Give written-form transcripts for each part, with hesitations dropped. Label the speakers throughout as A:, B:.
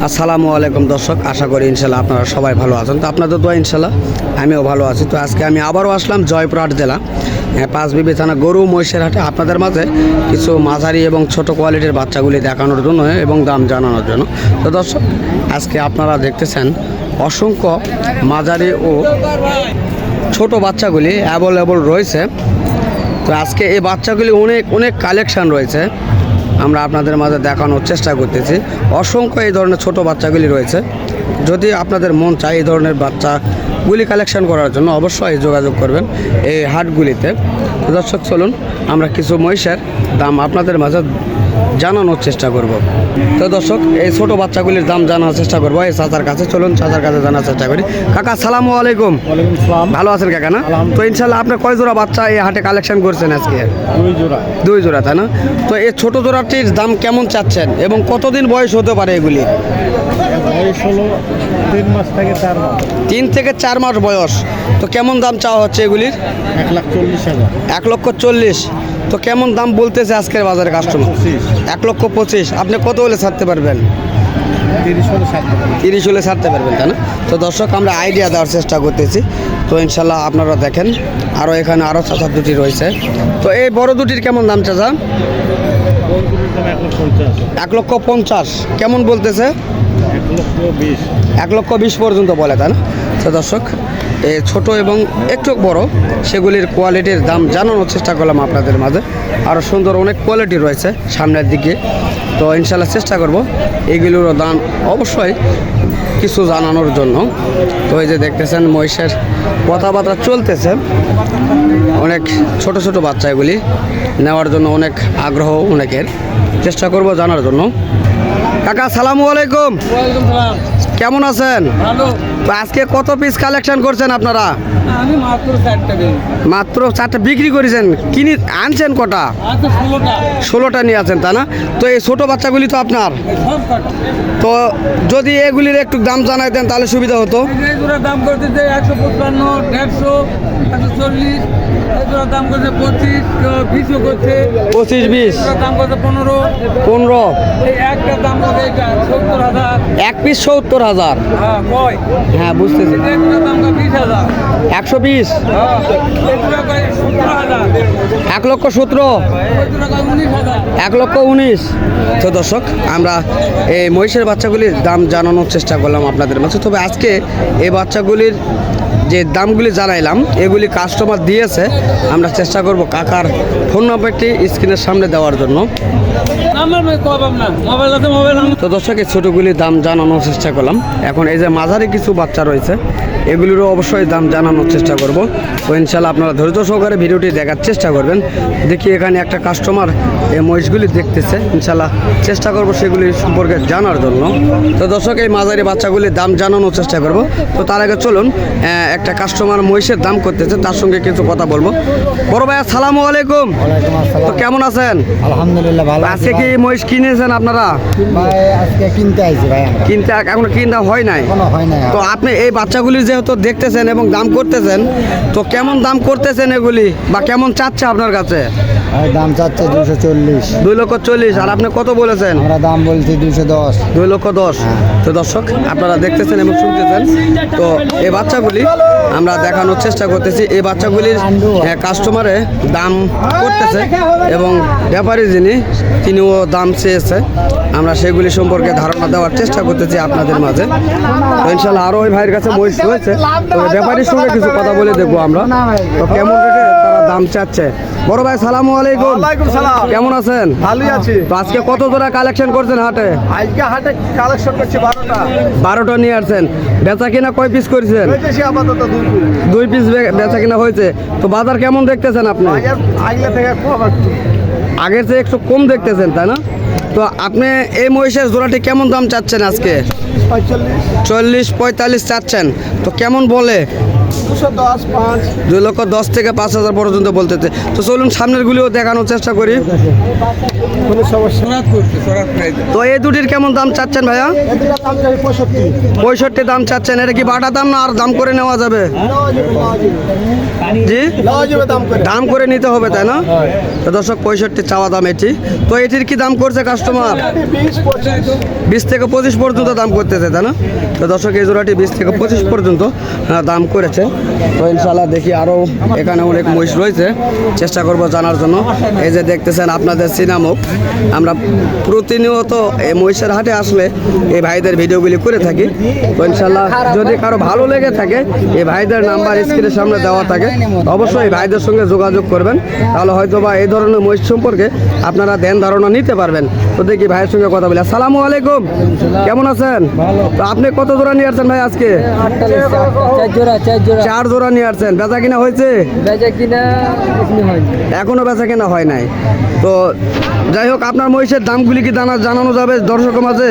A: আসসালামু আলাইকুম দর্শক, আশা করি ইনশাল্লাহ আপনারা সবাই ভালো আছেন। তো আপনাদের দোয়া ইনশাল্লাহ আমিও ভালো আছি। তো আজকে আমি আবারও আসলাম জয়পুরহাট জেলা পাঁচবিবি থানা গরু মহিষের হাটে আপনাদের মাঝে কিছু মাঝারি এবং ছোট কোয়ালিটির বাচ্চাগুলি দেখানোর জন্য এবং দাম জানানোর জন্য। তো দর্শক, আজকে আপনারা দেখতেছেন অসংখ্য মাঝারি ও ছোট বাচ্চাগুলি অ্যাভেলেবল রয়েছে। তো আজকে এই বাচ্চাগুলি অনেক কালেকশান রয়েছে, আমরা আপনাদের মাঝে দেখানোর চেষ্টা করতেছি। অসংখ্য এই ধরনের ছোট বাচ্চাগুলি রয়েছে। যদি আপনাদের মন চায় এই ধরনের বাচ্চাগুলি কালেকশন করার জন্য অবশ্যই যোগাযোগ করবেন এই হাটগুলিতে। দর্শক, চলুন আমরা কিছু মহিষের দাম আপনাদের মাঝে জানানোর চেষ্টা করব। তো দর্শক, এই ছোট বাচ্চাগুলির দাম জানার চেষ্টা করবো এই চাচার কাছে। চলুন চাচার কাছে জানার চেষ্টা করি। কাকা আসসালামু আলাইকুম। ভালো আছেন কাকা? না, তো ইনশাল্লাহ আপনি কয় জোড়া বাচ্চা এই হাটে কালেকশন করছেন আজকে? দুই জোড়া, তাই না? তো এই ছোট জোড়াটির দাম কেমন চাচ্ছেন এবং কতদিন বয়স হতে পারে এগুলি?
B: বয়স হলো 3 মাস থেকে 4 মাস।
A: 3 থেকে 4 মাস বয়স। তো কেমন দাম চাওয়া হচ্ছে এগুলির?
B: 1,40,000।
A: 1,40,000। তো কেমন দাম বলতেছে আজকের বাজারে কাস্টমার? 1,25,000। আপনি কত হলে ছাড়তে পারবেন? 30 হলে ছাড়তে পারবেন, তাই না? তো দর্শক, আমরা আইডিয়া দেওয়ার চেষ্টা করতেছি। তো ইনশাল্লাহ আপনারা দেখেন আরও এখানে আরও চাচা দুটি রয়েছে। তো এই বড় দুটির কেমন দাম চাচা? 1,50,000। কেমন বলতেছে? 1,20,000 পর্যন্ত বলে, তাই না? তো দর্শক, এই ছোট এবং একটু বড় সেগুলির কোয়ালিটির দাম জানানোর চেষ্টা করলাম আপনাদের মাঝে। আরও সুন্দর অনেক কোয়ালিটি রয়েছে সামনের দিকে। তো ইনশাল্লাহ চেষ্টা করব এইগুলোরও দাম অবশ্যই কিছু জানানোর জন্য। তো এই যে দেখতেছেন মহিষের কথাবার্তা চলতেছে, অনেক ছোট ছোট বাচ্চা এগুলি নেওয়ার জন্য অনেক আগ্রহ অনেকের। চেষ্টা করব জানার জন্য। কাকা আসসালামু আলাইকুম। কেমন আছেন? তো আজকে কত পিস কালেকশন করছেন আপনারা?
C: আমি
A: মাত্র 4টা বিক্রি করেছেন। কিনে আনছেন কটা? 16টা নিয়ে আছেন, তাই না? তো এই ছোট বাচ্চাগুলি তো আপনার। তো যদি এগুলির একটু দাম জানাই দেন তাহলে সুবিধা হতো।
C: দাম করতেছে 155, 150, 140। দাম করছে 25, 20 করছে
A: 25-20।
C: দাম করছে
A: 15।
C: এই একটা দাম করছে 70,000।
A: এক পিস 70,000।
C: হ্যাঁ, কয়?
A: হ্যাঁ, বুঝতেছি।
C: দাম 20,000।
A: 120। 1,17,000। 1,19,000। তো দর্শক, আমরা এই মহিষের বাচ্চাগুলির দাম জানানোর চেষ্টা করলাম আপনাদের মাঝে। তবে আজকে এই বাচ্চাগুলির যে দামগুলি জানাইলাম এগুলি কাস্টমার দিয়েছে। আমরা চেষ্টা করব কাকার ফোন নাম্বারটি স্ক্রিনের সামনে দেওয়ার জন্য। তো দর্শক, এই ছোটোগুলির দাম জানানোর চেষ্টা করলাম। এখন এই যে মাঝারি কিছু বাচ্চা রয়েছে এগুলিরও অবশ্যই দাম জানানোর চেষ্টা করব। তো ইনশাল্লাহ আপনারা ধৈর্য সহকারে ভিডিওটি দেখার চেষ্টা করবেন। দেখি এখানে একটা কাস্টমার এই মহিষগুলি দেখতেছে, ইনশাল্লাহ চেষ্টা করব সেগুলি সম্পর্কে জানার জন্য। তো দর্শক, এই মাঝারি বাচ্চাগুলির দাম জানানোর চেষ্টা করব। তো তার আগে চলুন একটা কাস্টমার মহিষের দাম করতেছে, তার সঙ্গে কিছু কথা বলবো। বড় ভাই আসসালামু আলাইকুম। তো কেমন আছেন?
B: আলহামদুলিল্লাহ ভালো।
A: আজকে কি মহিষ কিনেছেন আপনারা?
B: ভাই আজকে কিনতে আইছি ভাই।
A: কিনতে এখনো কিনা হয় নাই?
B: এখনো হয় নাই।
A: তো আপনি এই বাচ্চাগুলি যেহেতু দেখতেছেন এবং দাম করতেছেন, তো কেমন দাম করতেছেন এগুলি বা কেমন চাচ্ছে আপনার কাছে?
B: ভাই দাম চাচ্ছে 240।
A: 2,40,000। আর আপনি কত বলেছেন?
B: আমরা দাম বলছি 210।
A: 2,10,000। তো দর্শক, আপনারা দেখতেছেন এবং শুনতেছেন। তো এই বাচ্চাগুলি আমরা দেখানোর চেষ্টা করতেছি। এই বাচ্চাগুলির কাস্টমারে দাম করতেছে এবং ব্যাপারী তিনিও দাম চেয়েছে। আমরা সেগুলি সম্পর্কে ধারণা দেওয়ার চেষ্টা করতেছি আপনাদের মাঝে। তো ইনশাল্লাহ আরও ওই ভাইয়ের কাছে মহিষ রয়েছে, তবে ব্যাপারীর সঙ্গে কিছু কথা বলে দেখবো আমরা। তো কেমন রেটে তারা দাম চাচ্ছে। বড় ভাই সালামু আলাইকুম।
B: ওয়ালাইকুম সালাম।
A: কেমন আছেন?
B: ভালোই আছি।
A: তো আজকে কত জোড়া কালেকশন করছেন হাটে?
B: আজকে হাটে কালেকশন করছি 12টা।
A: 12টা নিয়ে আসছেন। বেচা কিনা কয় পিস করেছেন?
B: হইতেছি আপাতত
A: 2 পিস বেচা কিনা হয়েছে। তো বাজার কেমন দেখতেছেন আপনি?
B: আগে থেকে কম একটু।
A: আগের চেয়ে একটু কম দেখতেছেন, তাই না? তো আপনি এই মহিষের জোড়াটি কেমন দাম চাচ্ছেন আজকে?
B: 45।
A: 40-45 চাচ্ছেন। তো কেমন বলে? 2,10,000 থেকে 5,000 পর্যন্ত বলতেছে। তো চলুন সামনের গুলিও দেখানোর চেষ্টা করি।
B: কোনো সমস্যা
C: সরাত করছে সরাত প্রাইজে
A: তো এই দুটির কেমন দাম চাচ্ছেন ভাইয়া? 65 দাম চাচ্ছেন। এটা কি বাটা দাম না আর দাম করে নেওয়া যাবে? জি, দাম করে নিতে হবে তাই না? তো দর্শক 65 চাওয়া দাম এটি। তো এটির কি দাম করছে কাস্টমার? 20 থেকে 25 পর্যন্ত দাম করতেছে তাই না? তো দর্শক এই জোড়াটি 20 থেকে 25 পর্যন্ত দাম করেছে। তো ইনশাল্লাহ দেখি আরও এখানে অনেক মহিষ রয়েছে, চেষ্টা করব জানার জন্য। এই যে দেখতেছেন আপনাদের সিনামুখ, আমরা প্রতিনিয়ত এই মহিষের হাটে আসলে এই ভাইদের ভিডিওগুলি করে থাকি। তো ইনশাল্লাহ যদি কারো ভালো লেগে থাকে এই ভাইদের নাম্বার স্ক্রিনের সামনে দেওয়া থাকে, অবশ্যই এই ভাইদের সঙ্গে যোগাযোগ করবেন, তাহলে হয়তো বা এই ধরনের মহিষ সম্পর্কে আপনারা ধ্যান ধারণা নিতে পারবেন। তো দেখি ভাইয়ের সঙ্গে কথা বলি। আসসালামু আলাইকুম, কেমন আছেন? তো আপনি কত জোড়া নিয়ে আসছেন ভাই আজকে? 4 জোড়া নিয়ে আসছেন। বেচা কিনা হয়েছে? এখনো বেচা কিনা হয় নাই। তো যাই হোক, আপনার মহিষের দামগুলি কি জানানো যাবে দর্শকের মাঝে?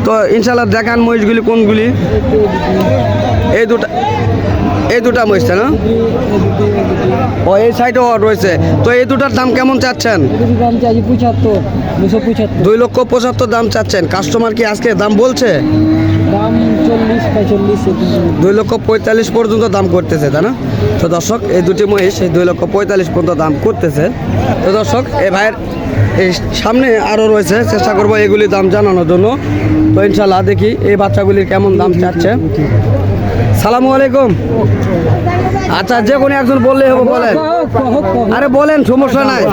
A: তো ইনশাল্লাহ দেখান মহিষগুলি কোনগুলি। এই দুটা মহিষ না? ও এই সাইডেও রয়েছে। তো এই দুটার দাম কেমন চাচ্ছেন? 2,75,000 দাম চাচ্ছেন। কাস্টমার কি আজকে দাম বলছে? 2,45,000 পর্যন্ত দাম করতেছে তাই না? তো দর্শক এই দুটি মহিষ এই 2,45,000 পর্যন্ত দাম করতেছে। তো দর্শক এই ভাইয়ের এই সামনে আরও রয়েছে, চেষ্টা করবো এগুলি দাম জানানোর জন্য। তো ইনশাল্লাহ দেখি এই বাচ্চাগুলির কেমন দাম চাচ্ছে। সালামু আলাইকুম। আচ্ছা, যে কোনো একজন বললেই হবে, বলেন। আরে বলেন, সমস্যা নাই।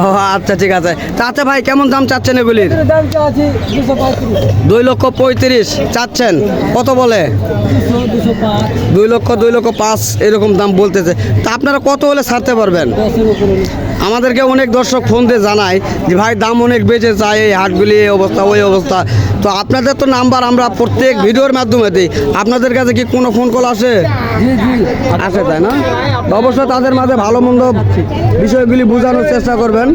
A: ও আচ্ছা, ঠিক আছে। তা আচ্ছা ভাই, কেমন দাম চাচ্ছেন এগুলির? 2,35,000 চাচ্ছেন। কত বলে? 2,05,000 এরকম দাম বলতেছে। তা আপনারা কত হলে ছাড়তে পারবেন? আমাদেরকে অনেক দর্শক ফোন দিয়ে জানায় যে ভাই দাম অনেক বেঁচে যায়, এই হাটগুলি এই অবস্থা ওই অবস্থা। তো আপনাদের তো নাম্বার আমরা প্রত্যেক ভিডিওর মাধ্যমে দিই, আপনাদের কাছে কি কোনো ফোন কল আসে? আসে তাই না? অবশ্যই তাদের মাঝে ভালো মন্দ বিষয়গুলি বোঝানোর চেষ্টা করবেন,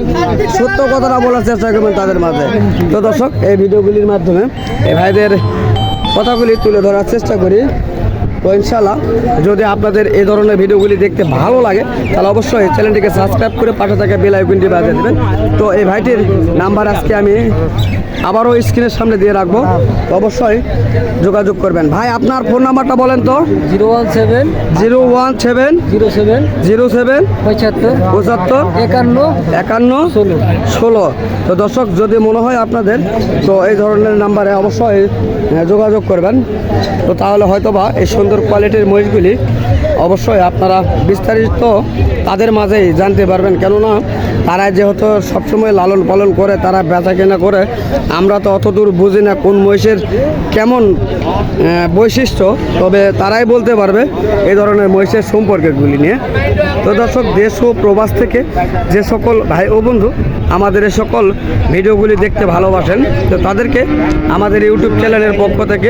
A: সত্য কথাটা বলার চেষ্টা করবেন তাদের মাঝে। তো দর্শক এই ভিডিওগুলির মাধ্যমে এই ভাইদের কথাগুলি তুলে ধরার চেষ্টা করি। তো ইনশাল্লাহ যদি আপনাদের এই ধরনের ভিডিওগুলি দেখতে ভালো লাগে তাহলে অবশ্যই চ্যানেলটিকে সাবস্ক্রাইব করে পাশে থাকা বেল আইকনটি বাজিয়ে দেবেন। তো এই ভাইটির নাম্বার আজকে আমি আবারও স্ক্রিনের সামনে দিয়ে রাখবো, তো অবশ্যই যোগাযোগ করবেন। ভাই আপনার ফোন নাম্বারটা বলেন তো।
D: 017
A: 017
D: 07
A: 07
D: 75
A: 75 51 16। তো দর্শক যদি মনে হয় আপনাদের, তো এই ধরনের নাম্বারে অবশ্যই যোগাযোগ করবেন। তো তাহলে হয়তোবা এই সুন্দর কোয়ালিটির মহিষগুলি অবশ্যই আপনারা বিস্তারিত তাদের মাঝেই জানতে পারবেন। কেননা তারা যেহেতু সবসময় লালন পালন করে, তারা বেচা কেনা করে, আমরা তো অত দূর বুঝি না কোন মহিষের কেমন বৈশিষ্ট্য, তবে তারাই বলতে পারবে এই ধরনের মহিষের সম্পর্কগুলি নিয়ে। তো দর্শক দেশ ও প্রবাস থেকে যে সকল ভাই ও বন্ধু আমাদের এই সকল ভিডিওগুলি দেখতে ভালোবাসেন, তো তাদেরকে আমাদের ইউটিউব চ্যানেলের পক্ষ থেকে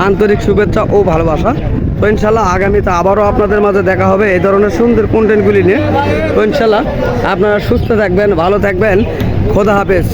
A: আন্তরিক শুভেচ্ছা ও ভালোবাসা। তো ইনশাল্লাহ আগামীতে আবারও আপনাদের মাঝে দেখা হবে এই ধরনের সুন্দর কন্টেন্টগুলি নিয়ে। তো ইনশাল্লাহ আপনারা সুস্থ থাকবেন, ভালো থাকবেন। খোদা হাফেজ।